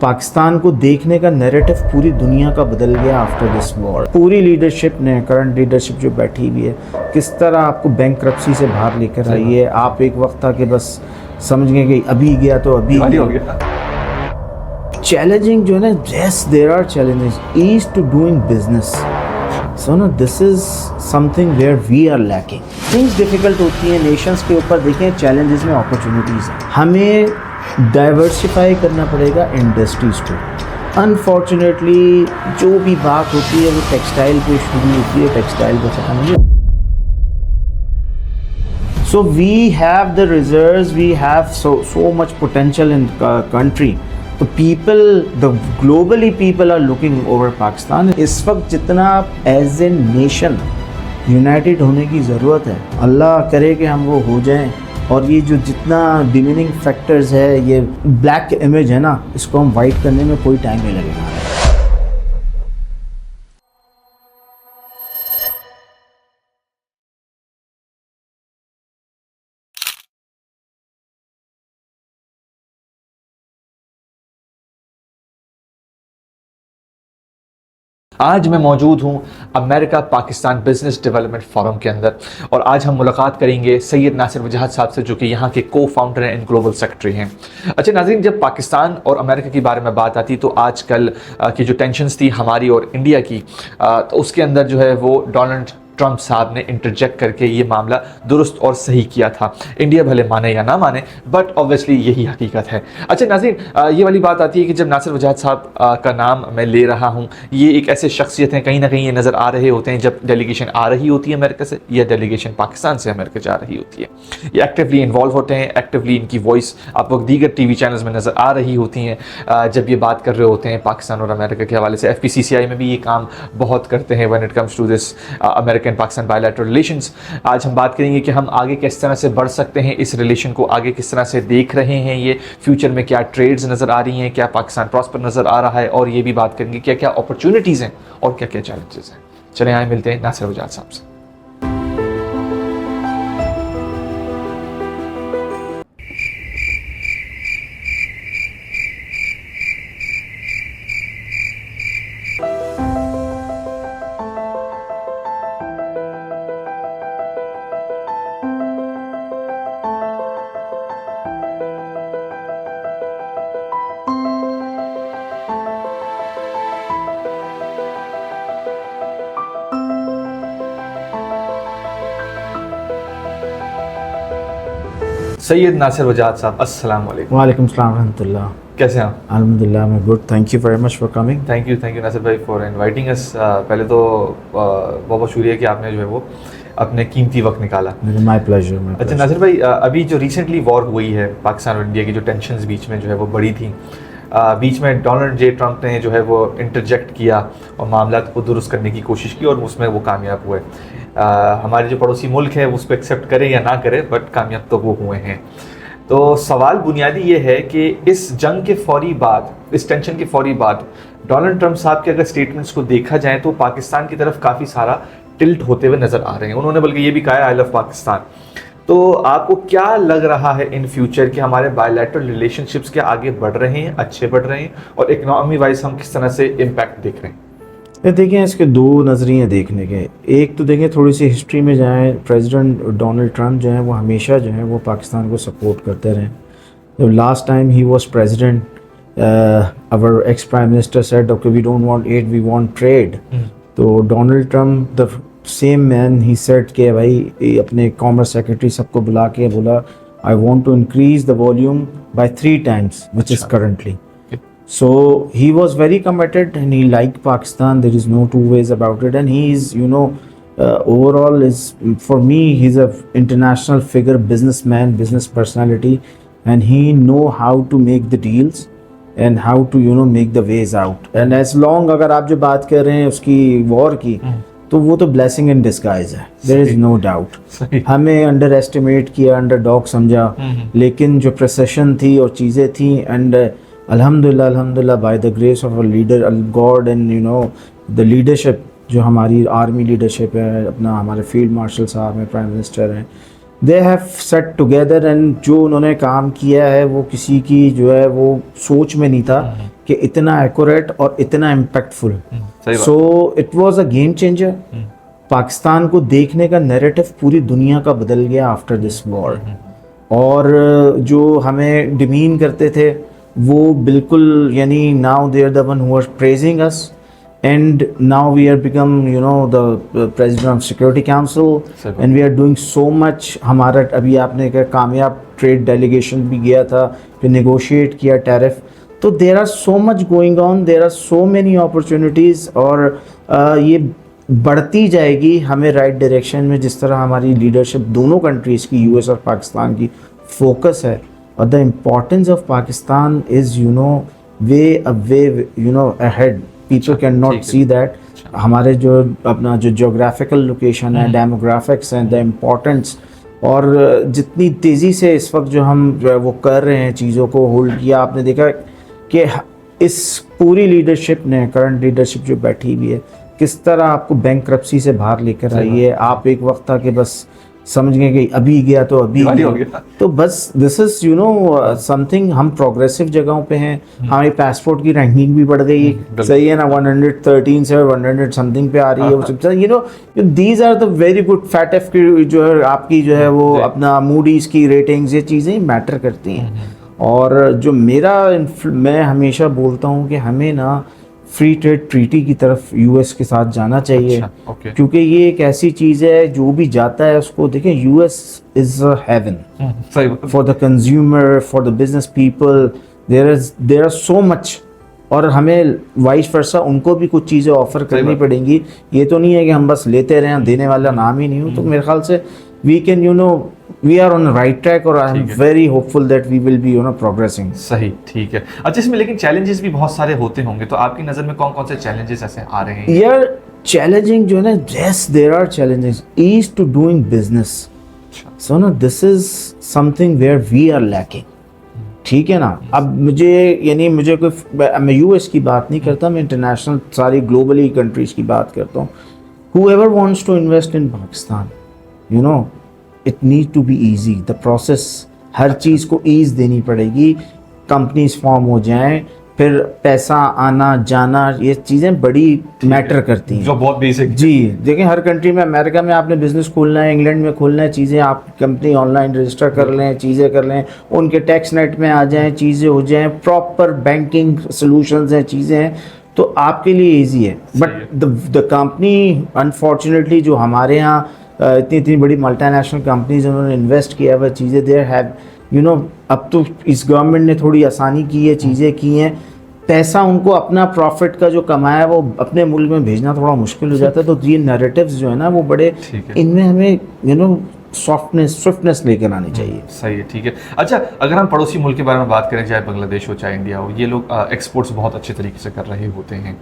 पाकिस्तान को देखने का नैरेटिव पूरी दुनिया का बदल गया आफ्टर दिस वॉर। पूरी लीडरशिप ने, करंट लीडरशिप जो बैठी हुई है, किस तरह आपको बैंकरप्सी से बाहर लेकर आई है। आप एक वक्त था कि बस समझ गए कि अभी गया तो अभी हो गया। चैलेंजिंग जो है ना, yes there are challenges ease to doing business. So ना this is something where we are lacking. Things difficult होती हैं नेशंस के ऊपर, देखें चैलेंजेस में अपॉर्चुनिटीज़ हैं। हमें डाइवर्सिफाई करना पड़ेगा इंडस्ट्रीज़ को। अनफॉर्चुनेटली जो भी बात होती है वो टेक्सटाइल पे शुरू होती है, टेक्सटाइल पे ख़त्म होती है। So we have the reserves, we have so much potential in country. तो people, the globally people are looking over Pakistan. इस वक्त जितना as a nation यूनाइटेड होने की ज़रूरत है, अल्लाह करे कि हम वो हो जाएं। और ये जो जितना डिमीनिंग फैक्टर्स है, ये ब्लैक इमेज है ना, इसको हम वाइट करने में कोई टाइम नहीं लगेगा। आज मैं मौजूद हूँ America Pakistan business development forum के अंदर, और आज हम मुलाकात करेंगे सैयद नासिर वजाहत साहब से, जो कि यहाँ के को फाउंडर एंड ग्लोबल सेक्रेटरी हैं। अच्छा नाज़रीन, जब पाकिस्तान और अमेरिका के बारे में बात आती तो आजकल की जो टेंशन्स थी हमारी और इंडिया की, तो उसके अंदर जो है वो डोनाल्ड ट्रंप साहब ने इंटरजेक्ट करके ये मामला दुरुस्त और सही किया था। इंडिया भले माने या ना माने, बट ऑब्वियसली यही हकीकत है। अच्छा नाज़रीन, ये वाली बात आती है कि जब नासिर वजाहत साहब का नाम मैं ले रहा हूँ, ये एक ऐसे शख्सियत हैं, कहीं ना कहीं ये नज़र आ रहे होते हैं जब डेलीगेशन आ रही होती है अमेरिका से या डेलीगेशन पाकिस्तान से अमेरिका जा रही होती है। ये एक्टिवली इन्वॉल्व होते हैं, एक्टिवली इनकी वॉइस आप लोग दीगर TV चैनल्स में नज़र आ रही होती हैं जब ये बात कर रहे होते हैं पाकिस्तान और अमेरिका के हवाले से। FPCCI में भी ये काम बहुत करते हैं when it comes to this American Pakistan bilateral relations. आज हम बात करेंगे कि हम आगे किस तरह से बढ़ सकते हैं, इस रिलेशन को आगे किस तरह से देख रहे हैं, ये फ्यूचर में क्या ट्रेड्स नज़र आ रही हैं, क्या पाकिस्तान प्रॉस्पर नज़र आ रहा है, और ये भी बात करेंगे क्या क्या अपॉर्चुनिटीज़ हैं और क्या क्या चैलेंजेस हैं। चलें आए मिलते हैं नासिर वजाहत साहब से। सैयद नासिर वजाहत साहब, अस्सलाम वालेकुम। वालेकुम सलाम रहमतुल्लाह। कैसे हैं आप? अल्हम्दुलिल्लाह मैं good, thank you very much for coming. Thank you Nasir भाई फॉर इनवाइटिंग अस। पहले तो बहुत बहुत शुक्रिया कि आपने जो है वो अपने कीमती वक्त निकाला। My pleasure. अच्छा नासिर भाई, अभी जो रिसेंटली वॉर हुई है पाकिस्तान और इंडिया की, जो टेंशन्स बीच में जो है वो बढ़ी थी, बीच में डोनाल्ड जे ट्रंप ने जो है वो इंटरजेक्ट किया और मामला को दुरुस्त करने की कोशिश की और उसमें वो कामयाब हुए। हमारे जो पड़ोसी मुल्क है उसको एक्सेप्ट करे या ना करे, बट कामयाब तो वो हुए हैं। तो सवाल बुनियादी ये है कि इस जंग के फौरी बाद, इस टेंशन के फौरी बाद, डोनाल्ड ट्रंप साहब के अगर स्टेटमेंट्स को देखा जाए तो पाकिस्तान की तरफ काफ़ी सारा टिल्ट होते हुए नज़र आ रहे हैं। उन्होंने बल्कि ये भी कहा है आई लव पाकिस्तान। तो आपको क्या लग रहा है इन फ्यूचर कि हमारे बायलैटरल रिलेशनशिप्स क्या आगे बढ़ रहे हैं, अच्छे बढ़ रहे हैं, और इकनॉमी वाइज हम किस तरह से इम्पैक्ट देख रहे हैं? देखिए इसके दो नज़रिए देखने के। एक तो देखिए थोड़ी सी हिस्ट्री में जाएं, प्रेसिडेंट डोनाल्ड ट्रंप जो है वो हमेशा जो है वो पाकिस्तान को सपोर्ट करते रहे। जब last time he was president, our ex prime minister said okay we don't want aid, we want trade. तो Donald Trump the same man he said कि भाई अपने कॉमर्स सेक्रेटरी सबको बुला के बोला I want to increase the volume by 3 times which is currently. So he was very committed and he liked Pakistan. There is no two ways about it. And he is, you know, overall is, for me, he's a international figure, businessman, business personality, and he know how to make the deals and how to, you know, make the ways out. And as long अगर आप जो बात कर रहे हैं उसकी war की, तो वो तो blessing in disguise है, there is no doubt. हमें अंडर एस्टिमेट किया, अंडरडॉग समझा, लेकिन जो प्रोसेशन थी और चीज़ें थी, एंड अल्हम्दुलिल्लाह by the grace of a leader God and you know the leadership, जो हमारी आर्मी लीडरशिप है, अपना हमारे फील्ड मार्शल साहब हैं, प्राइम मिनिस्टर हैं, they have set together. And जो उन्होंने काम किया है वो किसी की जो है वो सोच में नहीं था कि इतना एक्यूरेट और इतना इम्पैक्टफुल। सही बात। So it was a game changer. Pakistan को देखने का नैरेटिव पूरी दुनिया का बदल गया आफ्टर दिस वॉर। और जो हमें डिमीन करते थे वो बिल्कुल, यानी now they are the one who are praising us, and now we are become the president of security council and we are doing so much. हमारा अभी आपने कहा कामयाब ट्रेड डेलीगेशन भी गया था, फिर नेगोशिएट किया टैरिफ। तो there are so much going on, there are so many opportunities, और ये बढ़ती जाएगी हमें राइट डायरेक्शन में, जिस तरह हमारी लीडरशिप दोनों कंट्रीज़ की, यूएस और पाकिस्तान की, फोकस है। और the importance of Pakistan is way ahead. People can not see that. हमारे जो अपना जो जोग्राफिकल लोकेशन है, डेमोग्राफिक्स हैं, द इम्पोर्टेंस, और जितनी तेज़ी से इस वक्त जो हम जो है वो कर रहे हैं चीज़ों को होल्ड किया। आपने देखा कि इस पूरी लीडरशिप ने, करंट लीडरशिप जो बैठी हुई है, किस तरह आपको बैंकरप्सी से बाहर लेकर आई है। आप एक वक्त था कि बस समझ गए कि अभी गया तो अभी गया। तो बस दिस इज समथिंग। हम प्रोग्रेसिव जगहों पे हैं। हमारी पासपोर्ट की रैंकिंग भी बढ़ गई है, सही है ना, 113 से 100 समथिंग पे आ रही है। These are the very good. FATF की जो है आपकी जो है वो अपना मूडीज की रेटिंग्स, ये चीज़ें मैटर करती हैं। और जो मैं हमेशा बोलता हूँ कि हमें ना फ्री ट्रेड ट्रीटी की तरफ यूएस के साथ जाना चाहिए। अच्छा, okay. क्योंकि ये एक ऐसी चीज़ है जो भी जाता है उसको देखें, US is a haven for the consumer, for the business people. There are so much, और हमें वाइस वर्सा उनको भी कुछ चीज़ें ऑफर करनी पड़ेंगी। ये तो नहीं है कि हम बस लेते रहें, देने वाला नाम ही नहीं हो। तो मेरे ख्याल से we can we are on the right track, और I am very hopeful that we will be progressing। सही, ठीक है। अच्छा, इसमें लेकिन चैलेंजेस भी बहुत सारे होते होंगे, तो आपकी नज़र में कौन कौन से चैलेंजेस ऐसे आ रहे हैं? यार चैलेंजिंग जो है ना, yes there are challenges, ease to doing business। so ना this is something where we are lacking। ठीक है ना। अब मुझे कोई, मैं यूएस की बात नहीं करता, मैं इंटरनेशनल सारी ग्लोबली कंट्रीज की बात करता हूँ। whoever wants to invest in Pakistan, it need to be easy. The process, हर चीज़ को ईज देनी पड़ेगी। कंपनीज फॉर्म हो जाएं, फिर पैसा आना जाना, ये चीज़ें बड़ी मैटर करती हैं, जो बहुत बेसिक। जी देखें, हर कंट्री में, अमेरिका में आपने बिजनेस खोलना है, इंग्लैंड में खोलना है, चीज़ें आप कंपनी ऑनलाइन रजिस्टर कर लें, चीज़ें कर लें, उनके टैक्स नेट में आ जाएं, चीज़ें हो जाएं, प्रॉपर बैंकिंग सोल्यूशंस हैं, चीज़ें हैं, तो आपके लिए ईजी है। बट द कंपनी अनफॉर्चुनेटली जो हमारे यहाँ इतनी बड़ी मल्टीनेशनल कंपनीज उन्होंने इन्वेस्ट किया हुआ चीज़ें, देयर हैव अब तो इस गवर्नमेंट ने थोड़ी आसानी की है, चीज़ें की हैं, पैसा उनको अपना प्रॉफिट का जो कमाया वो अपने मुल्क में भेजना थोड़ा मुश्किल हो जाता है। तो ये नैरेटिव्स जो है ना वो बड़े, इनमें हमें स्विफ्टनेस लेकर आनी चाहिए। सही है, ठीक है। अच्छा, अगर हम पड़ोसी मुल्क के बारे में बात करें, चाहे बांग्लादेश हो चाहे इंडिया हो, ये लोग एक्सपोर्ट्स बहुत अच्छे तरीके से कर रहे होते हैं।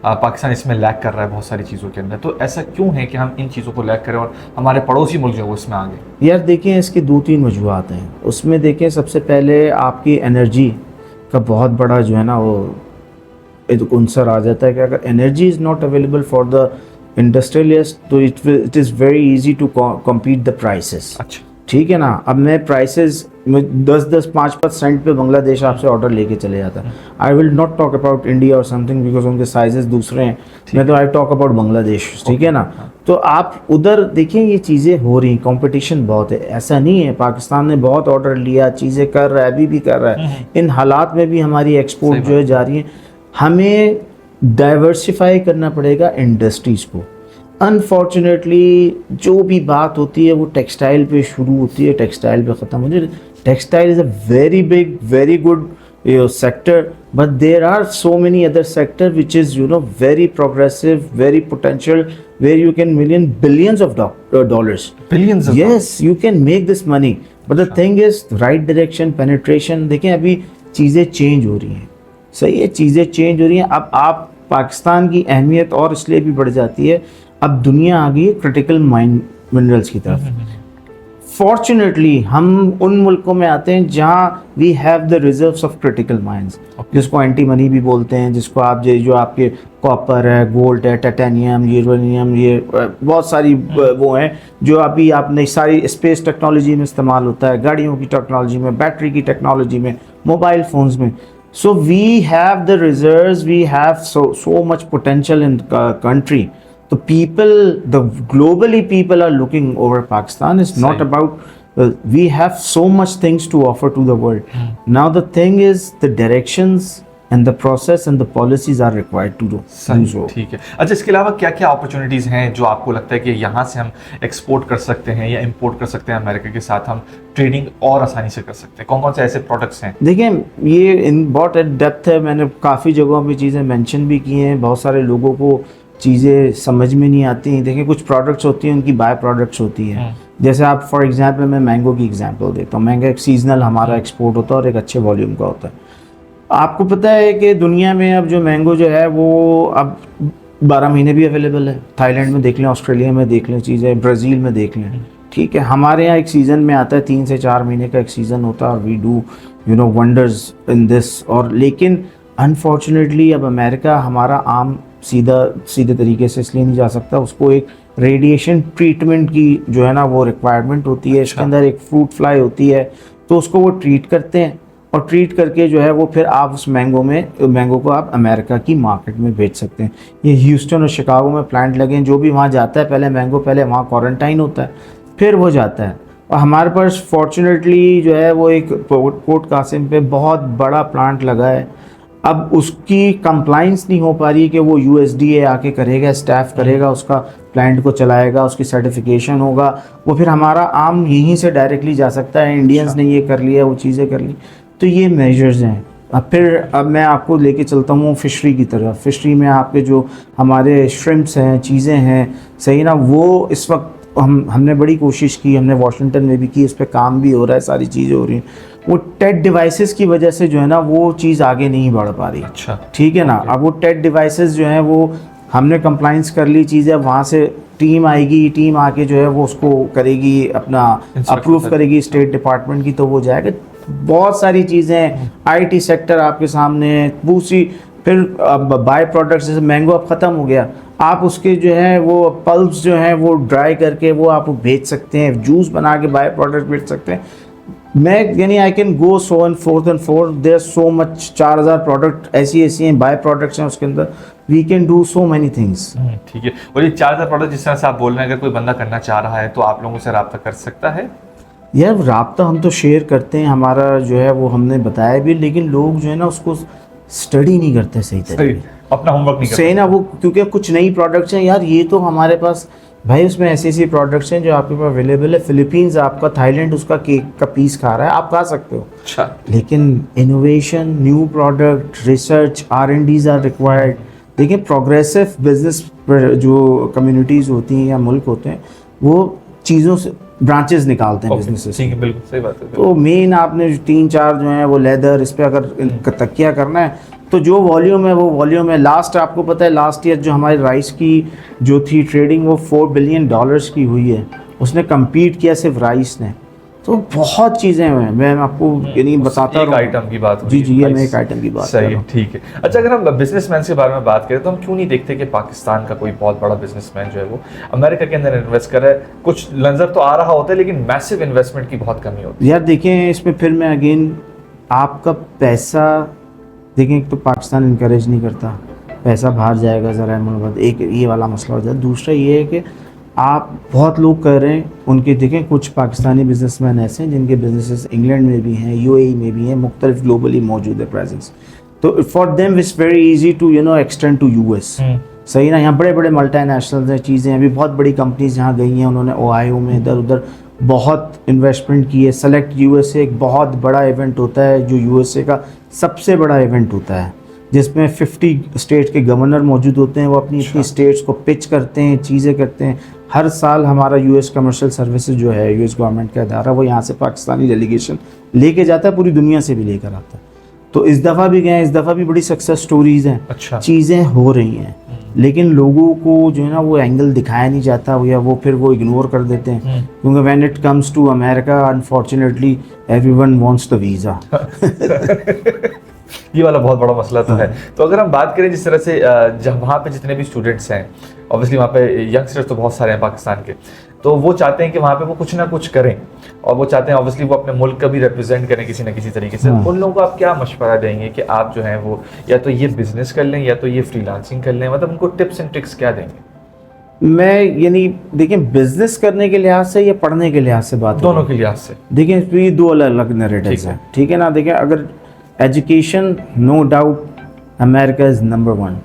पाकिस्तान इसमें लैग कर रहा है बहुत सारी चीज़ों के अंदर। तो ऐसा क्यों है कि हम इन चीज़ों को लैग करें और हमारे पड़ोसी मुल्क जो है वो इसमें आगे? यार देखें, इसके 2-3 वजूहत हैं। उसमें देखें, सबसे पहले आपकी एनर्जी का बहुत बड़ा जो है ना वो अंसर आ जाता है कि अगर energy is not available for the industrialist, तो it is very easy to compete the prices. अच्छा, ठीक है ना। अब मैं प्राइसेस 10-10, 5-5 सेंट पे बांग्लादेश आपसे ऑर्डर लेके चले जाता है। I will not talk about India और समथिंग, बिकॉज उनके साइजेस दूसरे हैं। मैं तो आई टॉक अबाउट बांग्लादेश, ठीक है ना। तो आप उधर देखिए, ये चीज़ें हो रही, कंपटीशन बहुत है। ऐसा नहीं है, पाकिस्तान ने बहुत ऑर्डर लिया, चीज़ें कर रहा है, अभी भी कर रहा है। इन हालात में भी हमारी एक्सपोर्ट जो है जा रही है। हमें डाइवर्सिफाई करना पड़ेगा इंडस्ट्रीज़ को। अनफॉर्चुनेटली जो भी बात होती है वो टेक्सटाइल पे शुरू होती है, टेक्सटाइल पे ख़त्म हो जाए। Textile is a very big, very good sector, but there are so many other sector which is very progressive, very potential, where you can billions of dollars. Billions of yes, you can make this money, but the thing is right direction, penetration. देखें अभी चीज़ें change हो रही हैं, सही है, चीज़ें change हो रही हैं। अब आप पाकिस्तान की अहमियत और इसलिए भी बढ़ जाती है, अब दुनिया आ गई है क्रिटिकल मिनरल्स की तरफ। फॉर्चुनेटली हम उन मुल्कों में आते हैं जहाँ we have the reserves of critical mines, जिसको एंटी मनी भी बोलते हैं, जिसको आप जो आपके कॉपर है, गोल्ड है, टाइटेनियम, यूरेनियम, ये बहुत सारी वो हैं जो अभी आपने सारी स्पेस टेक्नोलॉजी में इस्तेमाल होता है, गाड़ियों की टेक्नोलॉजी में, बैटरी की टेक्नोलॉजी में, मोबाइल फ़ोन्स में। So we have the reserves, we have so much potential in the country. The people, the globally people are looking over Pakistan. It's not Same. about we have so much things to offer to the world. Now the thing is the directions and the process and the policies are required to do so. ठीक है। अच्छा, इसके अलावा क्या क्या opportunities हैं जो आपको लगता है कि यहाँ से हम एक्सपोर्ट कर सकते हैं या इंपोर्ट कर सकते हैं, अमेरिका के साथ हम ट्रेडिंग और आसानी से कर सकते हैं? कौन कौन से ऐसे प्रोडक्ट्स हैं? देखिए ये इन बहुत डेप्थ है, मैंने काफ़ी जगहों पे चीज़ें मेंशन भी की हैं। बहुत सारे लोगों को चीज़ें समझ में नहीं आती हैं। देखिए कुछ प्रोडक्ट्स होती हैं, उनकी बाय प्रोडक्ट्स होती हैं। जैसे आप फॉर एग्जांपल, मैं मैंगो की एग्जांपल देता हूँ। मैंगो एक सीजनल हमारा एक्सपोर्ट होता है और एक अच्छे वॉल्यूम का होता है। आपको पता है कि दुनिया में अब जो मैंगो जो है वो अब 12 महीने भी अवेलेबल है। थाईलैंड में देख लें, ऑस्ट्रेलिया में देख लें, चीज़ें ब्राज़ील में देख लें, ठीक है। हमारे यहाँ एक सीज़न में आता है, 3 से 4 महीने का एक सीज़न होता है और we do wonders in this. और लेकिन अनफॉर्चुनेटली अब अमेरिका हमारा आम सीधे तरीके से इसलिए नहीं जा सकता, उसको एक रेडिएशन ट्रीटमेंट की जो है ना वो रिक्वायरमेंट होती है। इसके अंदर एक फ्रूट फ्लाई होती है, तो उसको वो ट्रीट करते हैं और ट्रीट करके जो है वो फिर आप उस मैंगो को आप अमेरिका की मार्केट में बेच सकते हैं। ये ह्यूस्टन और शिकागो में प्लांट लगे हैं। जो भी वहाँ जाता है पहले मैंगो पहले वहाँ क्वारंटाइन होता है, फिर वो जाता है। और हमारे पास फॉर्चुनेटली जो है वो एक पोर्ट कासिम पे बहुत बड़ा प्लांट लगा है। अब उसकी कंप्लाइंस नहीं हो पा रही कि वो USDA आके करेगा, स्टाफ करेगा, उसका प्लांट को चलाएगा, उसकी सर्टिफिकेशन होगा, वो फिर हमारा आम यहीं से डायरेक्टली जा सकता है। इंडियंस ने ये कर लिया, वो चीज़ें कर ली। तो ये मेजर्स हैं। अब मैं आपको लेके चलता हूँ फिशरी की तरफ। फिशरी में आपके जो हमारे श्रिम्प्स हैं, चीज़ें हैं, सही ना, वो इस वक्त हमने बड़ी कोशिश की, हमने वाशिंगटन में भी की, इस पर काम भी हो रहा है, सारी चीज़ें हो रही हैं। वो टेक डिवाइसेस की वजह से जो है ना वो चीज़ आगे नहीं बढ़ पा रही। अच्छा, ठीक है ना। अब वो टेक डिवाइसेस जो हैं वो हमने कंप्लाइंस कर ली चीज़ें, वहाँ से टीम आएगी, टीम आके जो है वो उसको करेगी, अपना अप्रूव करेगी स्टेट डिपार्टमेंट की, तो वो जाएगा। बहुत सारी चीज़ें, IT सेक्टर आपके सामने, दूसरी फिर बाय प्रोडक्ट्स, जैसे मैंगो अब ख़त्म हो गया, आप उसके जो है वो पल्प्स जो हैं वो ड्राई करके वो आप बेच सकते हैं, जूस बना के बाय प्रोडक्ट बेच सकते हैं। मैं यानी I can go so and forth there so much. 4000 product ऐसी हैं, बाय प्रोडक्ट्स हैं उसके अंदर। We can do so many things. ठीक है। और ये 4000 प्रोडक्ट जिस तरह से आप बोल रहे हैं, अगर कोई बंदा करना चाह रहा है तो आप लोगों से रब्ता कर सकता है? यार राब्ता हम तो शेयर करते हैं, हमारा जो है वो हमने बताया भी, लेकिन लोग जो है ना उसको स्टडी नहीं करते सही तरीके, अपना होमवर्क नहीं करते सही ना। वो क्योंकि कुछ नई प्रोडक्ट्स हैं यार, ये तो हमारे पास भाई उसमें ऐसी प्रोडक्ट्स हैं जो आपके पास अवेलेबल है। फिलीपींस आपका, थाईलैंड उसका केक का पीस खा रहा है, आप खा सकते हो। अच्छा, लेकिन innovation, new product, research, R&Ds are required. देखिए प्रोग्रेसिव बिजनेस जो कम्युनिटीज़ होती हैं या मुल्क होते हैं, वो चीज़ों से ब्रांचेस निकालते हैं बिजनेसेस। ठीक है, बिल्कुल सही बात है। तो मेन आपने 3-4 जो है वो लेदर, इस पे अगर तकिया करना है तो जो वॉल्यूम है वो वॉल्यूम है। लास्ट आपको पता है लास्ट ईयर जो हमारी राइस की जो थी ट्रेडिंग वो $4 बिलियन की हुई है। उसने कम्पीट किया सिर्फ राइस ने। तो बहुत चीज़ें हैं, मैं आपको यानी बताता हूँ। एक आइटम की बात जी, ये मैं एक आइटम की बात कर रहा हूँ। ठीक है। अच्छा, अगर हम बिजनेसमैन के बारे में बात करें तो हम क्यों नहीं देखते कि पाकिस्तान का कोई बहुत बड़ा बिजनेसमैन जो है वो अमेरिका के अंदर इन्वेस्ट करे? कुछ नज़र तो आ रहा होता है लेकिन मैसिव इन्वेस्टमेंट की बहुत कमी होती है। यार देखें, इसमें फिर मैं अगेन आपका पैसा देखें, एक तो पाकिस्तान इनकरेज नहीं करता, पैसा बाहर जाएगा ज़रा मुल्क, एक ये वाला मसला हो जाता है। दूसरा ये है कि आप बहुत लोग कर रहे हैं उनके, देखें कुछ पाकिस्तानी बिजनेसमैन ऐसे हैं जिनके बिजनेसेस इंग्लैंड में भी हैं, UAE में भी हैं, मुख्तलिफ ग्लोबली मौजूद है प्रेजेंस। तो for them it's very easy to extend to US। सही ना। यहाँ बड़े बड़े मल्टीनेशनल्स हैं, चीज़ें हैं, अभी बहुत बड़ी कंपनीज यहाँ गई हैं, उन्होंने ओहायो में इधर उधर बहुत इन्वेस्टमेंट की है। सेलेक्ट USA एक बहुत बड़ा इवेंट होता है जो USA का सबसे बड़ा इवेंट होता है, जिसमें 50 स्टेट के गवर्नर मौजूद होते हैं। वो अपनी स्टेट्स को पिच करते हैं, चीज़ें करते हैं। हर साल हमारा US कमर्शियल सर्विसेज जो है, US गवर्नमेंट का इदारा, वो यहाँ से पाकिस्तानी डेलीगेशन लेके जाता है, पूरी दुनिया से भी लेकर आता है। तो इस दफ़ा भी गए, इस दफ़ा भी बड़ी सक्सेस स्टोरीज़ हैं। अच्छा, चीज़ें हो रही हैं, लेकिन लोगों को जो है ना वो एंगल दिखाया नहीं जाता, या वो फिर वो इग्नोर कर देते हैं। क्योंकि when it comes to America, unfortunately everyone wants the visa. ये वाला बहुत बड़ा मसला तो है। तो अगर हम बात करें जिस तरह से जब वहाँ पे जितने भी स्टूडेंट्स हैं, ऑब्वियसली वहाँ पे यंगस्टर्स तो बहुत सारे हैं पाकिस्तान के, तो वो चाहते हैं कि वहाँ पे वो कुछ ना कुछ करें, और वो चाहते हैं ऑब्वियसली वो अपने मुल्क का भी रिप्रेजेंट करें किसी ना किसी तरीके से। उन लोगों को आप क्या मशवरा देंगे कि आप जो है वो या तो ये बिजनेस कर लें या तो ये फ्रीलांसिंग कर लें, मतलब उनको टिप्स एंड ट्रिक्स क्या देंगे? मैं यानी देखिए बिजनेस करने के लिहाज से या पढ़ने के लिहाज से बात दोनों के लिहाज से देखिए, तो ये दो अलग अलग नैरेटिव्स हैं, ठीक है ना। देखिए अगर education, no doubt America is number 1,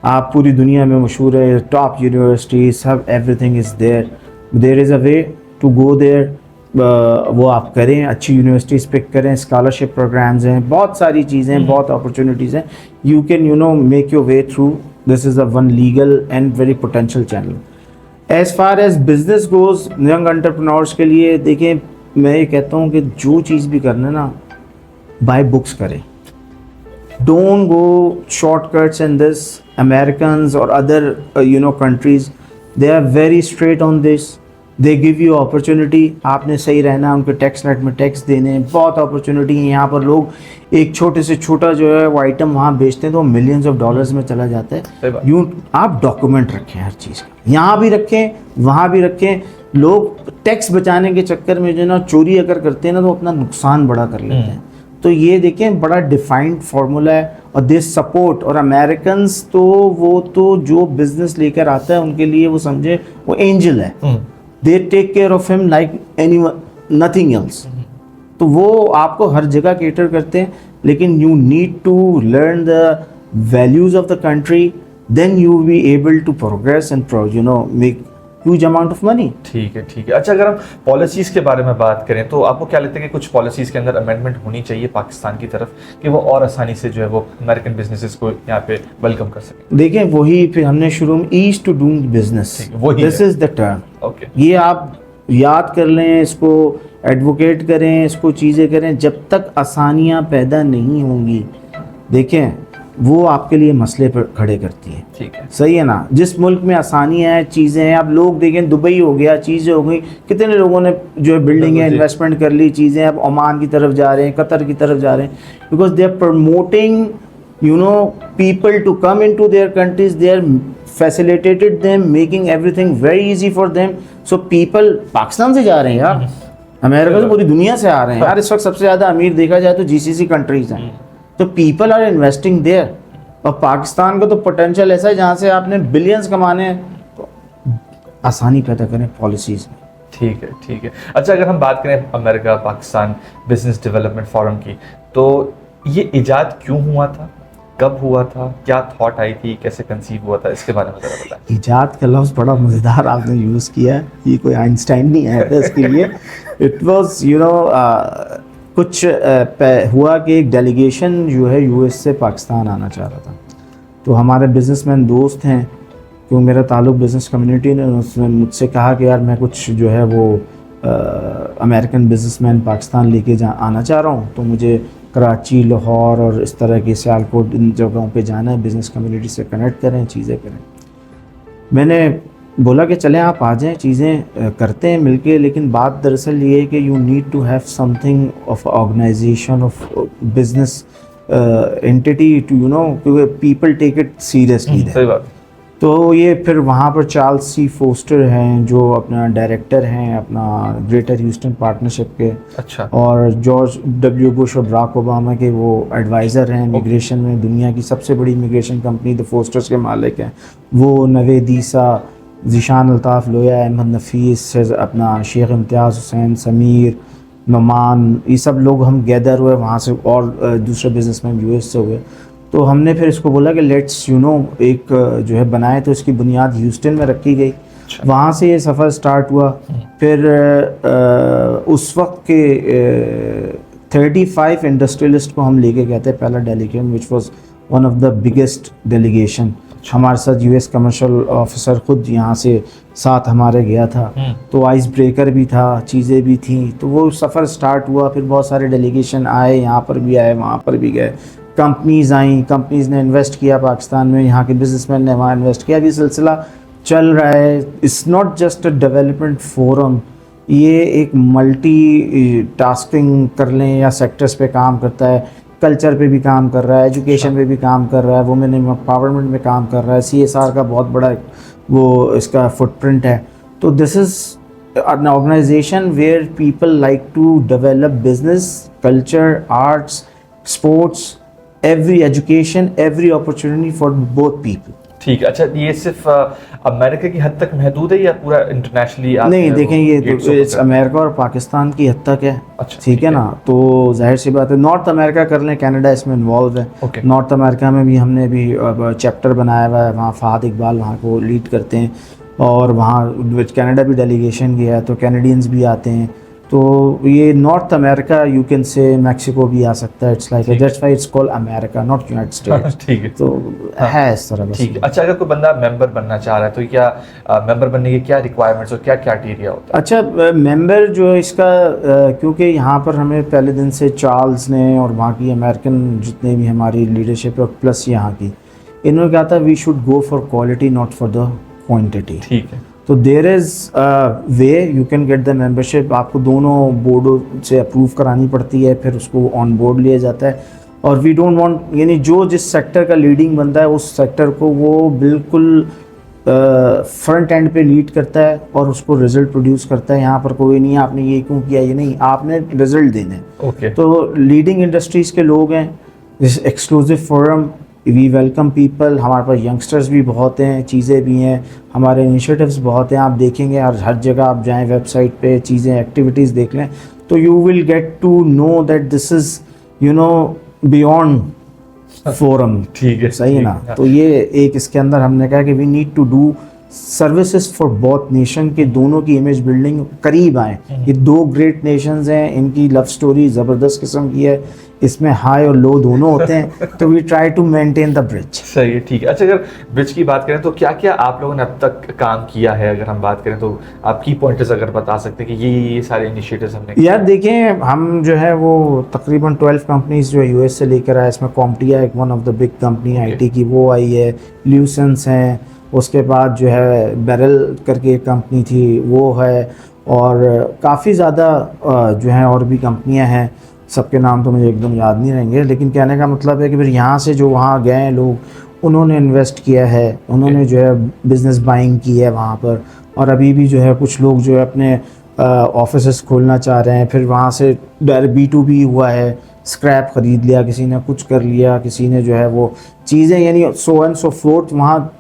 आप पूरी दुनिया में मशहूर है, टॉप यूनिवर्सिटी सब, everything is there, there is a way to go there, वो आप करें, अच्छी यूनिवर्सिटीज़ पिक करें, स्कॉलरशिप प्रोग्राम्स हैं, बहुत सारी चीज़ें हैं, बहुत अपॉर्चुनिटीज़ हैं, you can make your way through, this is a one legal and very potential channel. As far as business goes, young entrepreneurs के लिए देखिए मैं ये कहता हूँ कि जो चीज़ भी करना है ना, बाय बुक्स करें, don't go shortcuts in this. Americans और other countries, they are very straight on this, they give you opportunity, आपने सही रहना, उनके टैक्स नेट में टैक्स देने, बहुत अपॉर्चुनिटी है यहाँ पर। लोग एक छोटे से छोटा जो है वो आइटम वहाँ बेचते हैं तो मिलियंस ऑफ डॉलर्स में चला जाता है। यूँ आप डॉक्यूमेंट रखें हर चीज़ का, यहाँ भी रखें वहाँ भी रखें। लोग टैक्स बचाने के चक्कर में जो है ना चोरी अगर करते हैं ना तो अपना नुकसान बड़ा कर लेते हैं। तो ये देखें बड़ा डिफाइंड फार्मूला है, और दिस सपोर्ट। और अमेरिकन्स तो वो तो जो बिजनेस लेकर आता है उनके लिए वो समझे वो एंजल है, they take care of him like any nothing else. तो वो आपको हर जगह केटर करते हैं, लेकिन you need to learn the values of the country, then you be able to progress and make huge amount of money. ठीक है, ठीक है। अच्छा, अगर हम पॉलिसीज़ के बारे में बात करें तो आपको क्या लगता है कि कुछ पॉलिसीज़ के अंदर अमेंडमेंट होनी चाहिए पाकिस्तान की तरफ कि वो और आसानी से जो है वो अमेरिकन बिजनेसेस को यहाँ पे वेलकम कर सकें? देखें वही फिर हमने शुरू में ease to doing business, this is the term. Okay, ये आप याद कर लें, इसको एडवोकेट करें, इसको चीज़ें करें। जब तक आसानियाँ पैदा नहीं होंगी, देखें वो आपके लिए मसले पर खड़े करती है। ठीक है, सही है ना। जिस मुल्क में आसानियाँ हैं, चीज़ें हैं, अब लोग देखें दुबई हो गया, चीज़ें हो गई, कितने लोगों ने जो है बिल्डिंग इन्वेस्टमेंट कर ली, चीज़ें अब ओमान की तरफ जा रहे हैं, कतर की तरफ जा रहे हैं, because they are promoting people to come into their countries, they are facilitated them, making everything very easy for them. So people Pakistan से जा रहे हैं यार, अमेरिका से पूरी दुनिया से आ रहे हैं यार। इस वक्त सबसे ज़्यादा अमीर देखा जाए तो GCC कंट्रीज हैं, तो पीपल आर इन्वेस्टिंग देयर। और पाकिस्तान का तो पोटेंशियल ऐसा है जहाँ से आपने बिलियंस कमाने हैं, तो आसानी पैदा करें पॉलिसीज़ में। ठीक है, ठीक है। अच्छा, अगर हम बात करें America Pakistan business development forum की, तो ये इजाद क्यों हुआ था, कब हुआ था, क्या थॉट आई थी, कैसे कंसीव हुआ था, इसके बारे में ज़रा बताएं। इजाद का लफ्ज़ बड़ा मज़ेदार आपने यूज़ किया है, ये कोई आइंस्टाइन नहीं आया था इसके लिए। इट वाज कुछ हुआ कि एक डेलीगेशन जो है US से पाकिस्तान आना चाह रहा था, तो हमारे बिजनेसमैन दोस्त हैं, क्योंकि मेरा ताल्लुक़ बिज़नेस कम्युनिटी ने, उसने मुझसे कहा कि यार मैं कुछ जो है वो अमेरिकन बिजनेसमैन पाकिस्तान लेके आना चाह रहा हूँ, तो मुझे कराची, लाहौर और इस तरह की सियालकोट इन जगहों पे जाना है, बिज़नेस कम्युनिटी से कनेक्ट करें, चीज़ें करें। मैंने बोला कि चलें आप आ जाएं, चीज़ें करते हैं मिलके, लेकिन बात दरअसल ये है कि you need to have something of organisation of business entity to क्योंकि पीपल टेक इट सीरियसली। सही बात। तो ये फिर वहाँ पर चार्ल्स सी फोस्टर हैं जो अपना डायरेक्टर हैं अपना ग्रेटर ह्यूस्टन पार्टनरशिप के, अच्छा, और जॉर्ज W बुश और बराक ओबामा के वो एडवाइज़र हैं इमिग्रेशन में। दुनिया की सबसे बड़ी इमिग्रेशन कंपनी द फोस्टर्स के मालिक हैं वो। नवेद ईसा, ज़ीशान अल्ताफ़ लोया, अहमद नफीस, अपना शेख इम्तियाज़ हुसैन, समीर, नमान, ये सब लोग हम गैदर हुए वहाँ से, और दूसरे बिजनेसमैन US से हुए। तो हमने फिर इसको बोला कि लेट्स एक जो है बनाए, तो इसकी बुनियाद ह्यूस्टन में रखी गई। वहाँ से ये सफ़र स्टार्ट हुआ। फिर उस वक्त के 35 इंडस्ट्रियलिस्ट को हम लेके गए थे, पहला delegation which was one of the biggest delegation. हमारे साथ US कमर्शियल ऑफिसर ख़ुद यहाँ से साथ हमारे गया था, तो आइस ब्रेकर भी था, चीज़ें भी थी। तो वो सफ़र स्टार्ट हुआ, फिर बहुत सारे डेलीगेशन आए, यहाँ पर भी आए, वहाँ पर भी गए, कंपनीज़ आई, कंपनीज़ ने इन्वेस्ट किया पाकिस्तान में, यहाँ के बिजनेसमैन ने वहाँ इन्वेस्ट किया। अभी सिलसिला चल रहा है। It's not just a development forum, ये एक मल्टी टास्किंग कर लें या सेक्टर्स पे काम करता है। कल्चर पे भी काम कर रहा है, एजुकेशन पे भी काम कर रहा है, वुमेन एम्पावरमेंट में काम कर रहा है, CSR का बहुत बड़ा वो इसका फुटप्रिंट है। तो this is an organization where people like to develop business, culture, arts, sports, every education, every opportunity for both people. ठीक है। अच्छा, ये सिर्फ अमेरिका की हद तक महदूद है या पूरा इंटरनेशनली? नहीं, देखें ये तो इस अमेरिका और पाकिस्तान की हद तक है। अच्छा, ठीक है ना, तो जाहिर सी बात है नॉर्थ अमेरिका कर लें, कनाडा इसमें इन्वॉल्व है। ओके। नॉर्थ अमेरिका में भी हमने भी चैप्टर बनाया हुआ है, वहाँ फ़हाद इकबाल वहाँ को लीड करते हैं, और वहाँ कनाडा भी डेलीगेशन गया है, तो कैनेडियंस भी आते हैं। तो ये north America, you can say Mexico भी आ सकता है। It's like that's why it's called America, not United states. ठीक है, तो है इस तरह बस। ठीक है। अच्छा, अगर कोई बंदा मेंबर बनना चाह रहा है तो क्या मेंबर बनने के क्या रिक्वायरमेंट्स और क्या क्राइटेरिया होता है? अच्छा, मेंबर जो इसका क्योंकि यहाँ पर हमें पहले दिन से चार्ल्स ने और वहाँ की अमेरिकन जितने भी हमारी लीडरशिप है प्लस यहाँ की, इन्होंने कहा था we should go for quality not for the quantity. ठीक है। तो there is way you can get the membership. आपको दोनों बोर्डों से अप्रूव करानी पड़ती है, फिर उसको ऑन बोर्ड लिया जाता है। और वी डोंट वांट, यानी जो जिस सेक्टर का लीडिंग बंदा है उस सेक्टर को वो बिल्कुल फ्रंट एंड पे लीड करता है और उसको रिजल्ट प्रोड्यूस करता है। यहाँ पर कोई नहीं आपने ये क्यों किया, ये नहीं, आपने रिजल्ट देने हैं। ओके। तो लीडिंग इंडस्ट्रीज़ के लोग हैं, this exclusive forum, we welcome people. हमारे पास यंगस्टर्स भी बहुत हैं, चीज़ें भी हैं, हमारे इनिशिएटिव्स बहुत हैं। आप देखेंगे हर जगह आप जाएं, वेबसाइट पे चीज़ें, एक्टिविटीज़ देख लें, तो you will get to know that this is you know beyond forum. ठीक है, सही है ना। तो ये एक इसके अंदर हमने कहा कि we need to do services for both nation, के दोनों की इमेज बिल्डिंग करीब आए। ये दो ग्रेट नेशंस हैं, इनकी लव स्टोरी ज़बरदस्त किस्म की है, इसमें हाई और लो दोनों होते हैं। तो we try to maintain the bridge. सही है, ठीक है। अच्छा, अगर ब्रिज की बात करें तो क्या क्या आप लोगों ने अब तक काम किया है? अगर हम बात करें तो आप की पॉइंटर्स अगर बता सकते हैं कि ये सारे इनिशिएटिव्स हमने। यार देखें, हम जो है वो तकरीबन 12 कंपनीज जो है US से लेकर आए। इसमें कॉम्पटिया एक one of the big company IT की वो आई है, ल्यूसेंस हैं, उसके बाद जो है बैरल करके एक कंपनी थी वो है, और काफ़ी ज़्यादा जो है और भी कंपनियां हैं, सबके नाम तो मुझे एकदम याद नहीं रहेंगे। लेकिन कहने का मतलब है कि फिर यहाँ से जो वहाँ गए हैं लोग, उन्होंने इन्वेस्ट किया है, उन्होंने जो है बिज़नेस बाइंग की है वहाँ पर, और अभी भी जो है कुछ लोग जो है अपने ऑफिसेस खोलना चाह रहे हैं। फिर वहाँ से डायरेक्ट B2B हुआ है, स्क्रैप ख़रीद लिया, किसी ने कुछ कर लिया, किसी ने जो है वो चीज़ें, यानी सो एंड सो फोर्थ वहाँ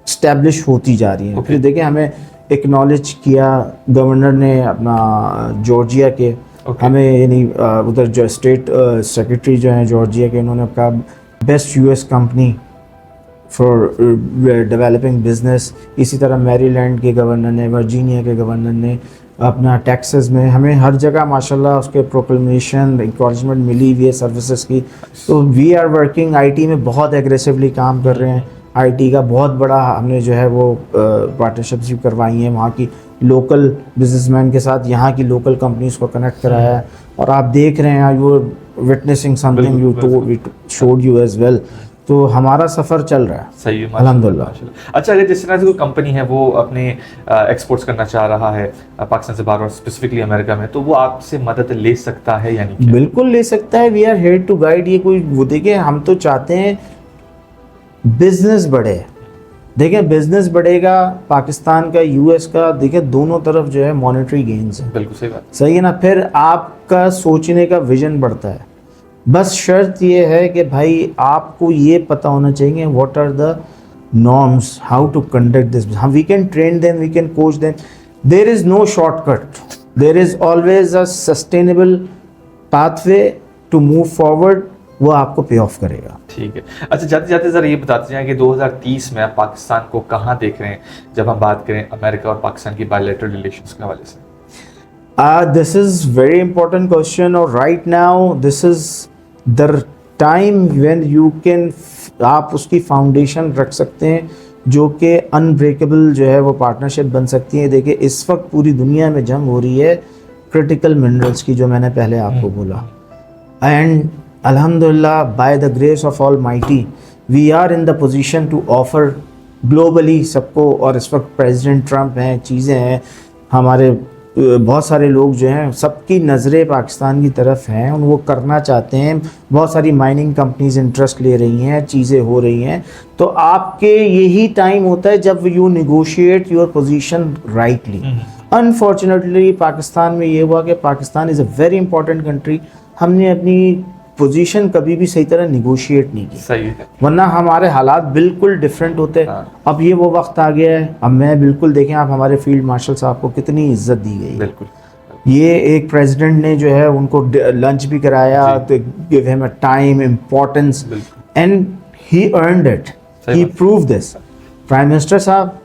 स्टैब्लिश होती जा रही हैं। फिर देखिए, हमें एक्नॉलेज किया गवर्नर ने अपना जॉर्जिया के, हमें यानी उधर जो स्टेट सेक्रेटरी जो हैं जॉर्जिया के, उन्होंने कहा best US company for developing business. इसी तरह मैरीलैंड के गवर्नर ने, वर्जीनिया के गवर्नर ने, अपना टेक्सास में, हमें हर जगह माशाल्लाह उसके प्रोक्लेमेशन, इंकरेजमेंट मिली हुई है सर्विसेज की। तो वी आर वर्किंग, IT में बहुत एग्रेसिवली काम कर रहे हैं। IT का बहुत बड़ा हमने जो है वो पार्टनरशिप्स भी करवाई हैं वहाँ की लोकल बिजनेसमैन के साथ, यहाँ की लोकल कंपनीज को कनेक्ट कराया है। और आप देख रहे हैं, you are witnessing something, we showed you as well. तो हमारा सफ़र चल रहा है। सही है, अल्हम्दुलिल्लाह। अच्छा, अगर जिस तरह से कोई कंपनी है वो अपने एक्सपोर्ट्स करना चाह रहा है पाकिस्तान से बाहर और स्पेसिफिकली अमेरिका में, तो वो आपसे मदद ले सकता है यानी कि? बिल्कुल ले सकता है। We are here to guide. ये कोई वो देखिए, हम तो चाहते हैं बिजनेस बढ़े। देखें, बिजनेस बढ़ेगा, पाकिस्तान का US का, देखें दोनों तरफ जो है मॉनेटरी गेन्स है। बिल्कुल सही बात। सही है ना। फिर आपका सोचने का विजन बढ़ता है। बस शर्त ये है कि भाई आपको ये पता होना चाहिए what are the norms, how to conduct this. हम we can train them, we can coach them. There is no shortcut, there is always a sustainable pathway to move forward. वो आपको पे ऑफ करेगा। ठीक है। अच्छा, जाते जाते ज़रा ये बताते जाएं कि 2030 में आप पाकिस्तान को कहाँ देख रहे हैं जब हम बात करें अमेरिका और पाकिस्तान की बायलैटरल रिलेशंस के हवाले से? This is very important question, और right now this is the time when you can आप उसकी फाउंडेशन रख सकते हैं जो कि अनब्रेकेबल जो है वो पार्टनरशिप बन सकती है। देखिए, इस वक्त पूरी दुनिया में जंग हो रही है क्रिटिकल मिनरल्स की, जो मैंने पहले आपको बोला। एंड अल्हम्दुलिल्लाह, by the grace of almighty, we are in the position to offer globally सबको। और इस वक्त प्रेसिडेंट ट्रंप हैं, चीज़ें हैं, हमारे बहुत सारे लोग जो हैं सबकी नज़रें पाकिस्तान की तरफ हैं और वो करना चाहते हैं। बहुत सारी माइनिंग कंपनीज इंटरेस्ट ले रही हैं, चीज़ें हो रही हैं। तो आपके यही टाइम होता है जब you negotiate your position rightly. Unfortunately Pakistan में ये हुआ कि Pakistan is a very important country, हमने अपनी पोजीशन कभी भी सही तरह निगोशिएट नहीं की। सही है। वरना हमारे हालात बिल्कुल डिफरेंट होते। अब ये वो वक्त आ गया है। अब मैं बिल्कुल, देखें आप हमारे फील्ड मार्शल साहब को कितनी इज्जत दी गई है। बिल्कुल। ये एक प्रेसिडेंट ने जो है उनको लंच भी कराया, तो give him a time, importance, and he earned it, he prove this. Prime minister साहब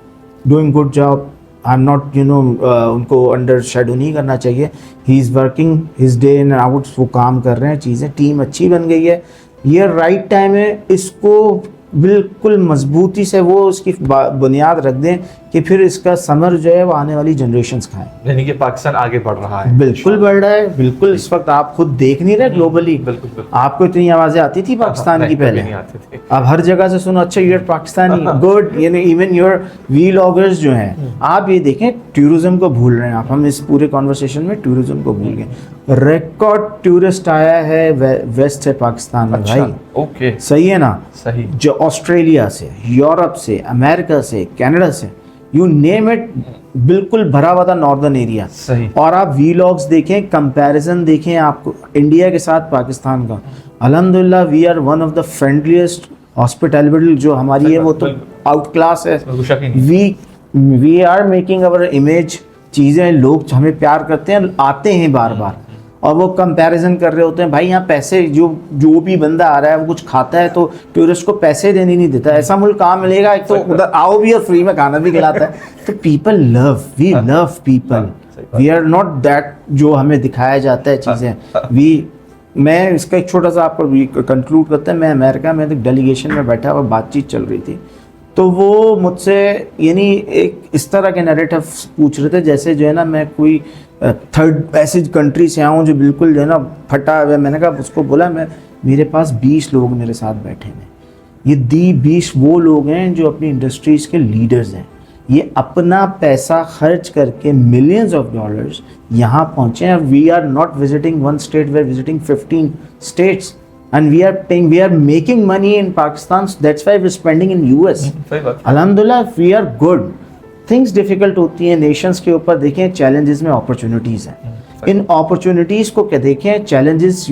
doing good job, I am not उनको अंडर शेडो नहीं करना चाहिए। He is working his day in out, वो काम कर रहे हैं, चीज़ें टीम अच्छी बन गई है। ये राइट टाइम है, इसको बिल्कुल मजबूती से वो उसकी बुनियाद रख दें कि फिर इसका समर जो है वो आने वाली जनरेशंस खाएं। यानी कि पाकिस्तान आगे बढ़ रहा है, बिल्कुल बढ़ रहा है, बिल्कुल। इस वक्त आप खुद देख नहीं रहे ग्लोबली, बिल्कुल। आपको इतनी आवाज़ें आती थी पाकिस्तान की पहले, नहीं आते थे। अब हर जगह से सुनो अच्छा यूर पाकिस्तानी गुड, यानी इवन योर वीलॉगर्स जो हैं, आप ये देखें टूरिज्म को भूल रहे हैं आप। हम इस पूरे कॉन्वर्सेशन में टूरिज्म को भूल गए। रिकॉर्ड टूरिस्ट आया है वेस्ट से पाकिस्तान में। अच्छा, भाई ओके, सही है ना? सही। जो ऑस्ट्रेलिया से, यूरोप से, अमेरिका से, कनाडा से, यू नेम इट, बिल्कुल भरा हुआ था नॉर्दर्न एरिया। सही। और आप वीलॉग्स देखें, कंपैरिजन देखें आपको इंडिया के साथ पाकिस्तान का। अल्हम्दुलिल्लाह we are one of the friendliest hospitality जो हमारी है, वो तो आउट क्लास है। We are making our image, चीज़ें, लोग हमें प्यार करते हैं, आते हैं बार बार, और वो कंपैरिजन कर रहे होते हैं। भाई यहाँ पैसे, जो भी बंदा आ रहा है वो कुछ खाता है तो टूरिस्ट को पैसे देने नहीं देता। ऐसा मुल्क कहाँ मिलेगा? एक तो उधर आओ भी और फ्री में खाना भी खिलाता है। तो people love, we love people, we are not that जो हमें दिखाया जाता है चीज़ें। मैं इसका एक छोटा सा आपको कंक्लूड करता है। मैं अमेरिका में एक डेलीगेशन में बैठा और बातचीत चल रही थी, तो वो मुझसे यानी एक इस तरह के नैरेटिव पूछ रहे थे जैसे जो है ना मैं कोई थर्ड ऐसी कंट्री से आऊँ जो बिल्कुल जो है ना फटा हुआ। मैंने कहा, उसको बोला, मेरे पास 20 लोग मेरे साथ बैठे हैं। ये 20 वो लोग हैं जो अपनी इंडस्ट्रीज़ के लीडर्स हैं। ये अपना पैसा खर्च करके मिलियंस ऑफ डॉलर्स यहाँ पहुँचे हैं। We are not visiting one state, we are visiting 15 states and we are making money in Pakistan, so that's why we're spending in US. Alhamdulillah we are good. Things difficult होती हैं nations के ऊपर। देखें challenges में opportunities हैं, इन opportunities को क्या देखें, challenges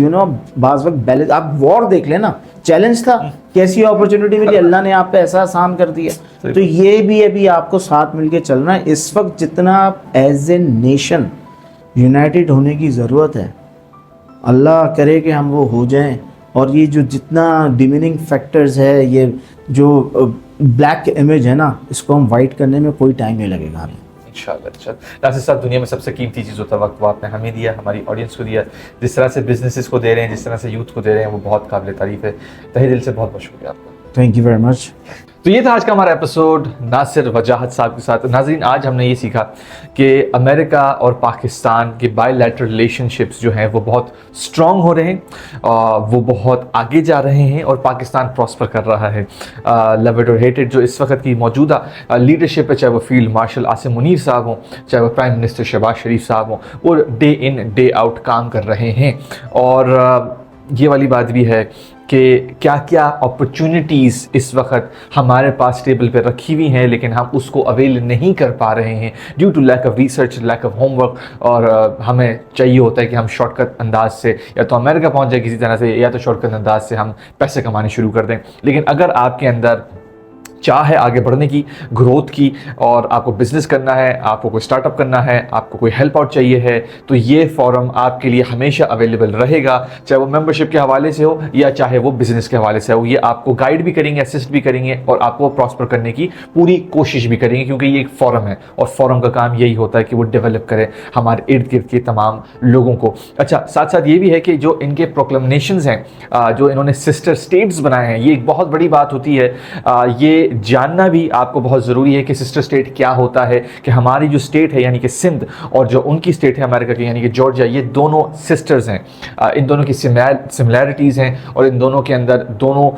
बाज़ वक्त बैलेंस। आप war देख लेना, challenge था, कैसी opportunity मिली, अल्लाह ने आप पे ऐसा आसान कर दिया। तो ये भी अभी आपको साथ मिलके चलना है। इस वक्त जितना as a nation united होने की ज़रूरत है, अल्लाह करे कि हम वो हो जाएं। और ये जो जितना डिमिनिंग फैक्टर्स है, ये जो ब्लैक इमेज है ना, इसको हम वाइट करने में कोई टाइम नहीं लगेगा हमें, इंशाल्लाह। नासिर साहब, दुनिया में सबसे कीमती चीज़ होता है वक्त, वो आपने हमें दिया, हमारी ऑडियंस को दिया। जिस तरह से बिजनेसेस को दे रहे हैं, जिस तरह से यूथ को दे रहे हैं, वो बहुत काबिल तारीफ़ है। तहे दिल से बहुत बहुत शुक्रिया आपका। Thank you very much. तो ये था आज का हमारा एपिसोड नासिर वजाहत साहब के साथ। नाज़रीन, आज हमने ये सीखा कि अमेरिका और पाकिस्तान के बायलैटरल रिलेशनशिप्स जो हैं वो बहुत स्ट्रॉन्ग हो रहे हैं, वो बहुत आगे जा रहे हैं और पाकिस्तान प्रॉस्पर कर रहा है। लव इट और हेट इट, जो इस वक्त की मौजूदा लीडरशिप है, चाहे वो फील्ड मार्शल आसिम मुनीर साहब हों, चाहे वो प्राइम मिनिस्टर शहबाज शरीफ साहब हों, वो डे इन डे आउट काम कर रहे हैं। और ये वाली बात भी है कि क्या क्या अपॉर्चुनिटीज़ इस वक्त हमारे पास टेबल पे रखी हुई हैं, लेकिन हम उसको अवेल नहीं कर पा रहे हैं due to lack of research, lack of homework. और हमें चाहिए होता है कि हम शॉर्टकट अंदाज से या तो अमेरिका पहुंच जाए किसी तरह से, या तो शॉर्टकट अंदाज से हम पैसे कमाने शुरू कर दें। लेकिन अगर आपके अंदर चाह है आगे बढ़ने की, ग्रोथ की, और आपको बिज़नेस करना है, आपको कोई स्टार्टअप करना है, आपको कोई हेल्प आउट चाहिए है, तो ये फोरम आपके लिए हमेशा अवेलेबल रहेगा, चाहे वो मेंबरशिप के हवाले से हो या चाहे वो बिज़नेस के हवाले से हो। ये आपको गाइड भी करेंगे, असिस्ट भी करेंगे और आपको प्रॉस्पर करने की पूरी कोशिश भी करेंगे, क्योंकि ये एक फोरम है और फोरम का काम यही होता है कि वो डेवलप करे हमारे इर्द गिर्द के तमाम लोगों को। अच्छा, साथ साथ ये भी है कि जो इनके प्रोक्लेमेशंस हैं, जो इन्होंने सिस्टर स्टेट्स बनाए हैं, ये एक बहुत बड़ी बात होती है। ये जानना भी आपको बहुत ज़रूरी है कि सिस्टर स्टेट क्या होता है, कि हमारी जो स्टेट है यानी कि सिंध और जो उनकी स्टेट है अमेरिका की यानी कि जॉर्जिया, ये दोनों सिस्टर्स हैं। इन दोनों की सिमिलैरिटीज़ हैं और इन दोनों के अंदर दोनों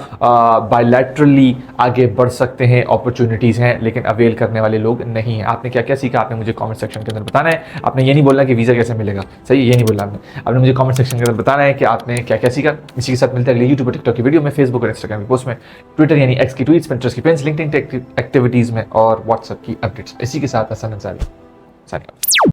बायलैटरली आगे बढ़ सकते हैं, अपॉर्चुनिटीज़ हैं, लेकिन अवेल करने वाले लोग नहीं हैं। आपने क्या क्या सीखा, आपने मुझे कमेंट सेक्शन के अंदर बताना है। आपने ये नहीं बोलना कि वीज़ा कैसे मिलेगा, सही, ये नहीं बोलना आपने मुझे कमेंट सेक्शन के अंदर बताना है कि आपने क्या क्या सीखा। इसी के साथ मिलते हैं अगले यूट्यूब और टिकटॉक की वीडियो में, फेसबुक और इंस्टाग्राम की पोस्ट में, ट्विटर यानी एक्स की ट्वीट्स, पिंटरेस्ट की पिन्स, लिंक्डइन एक्टिविटीज़ में और व्हाट्सएप की अपडेट्स। इसी के साथ हसन अंसारी साइन ऑफ।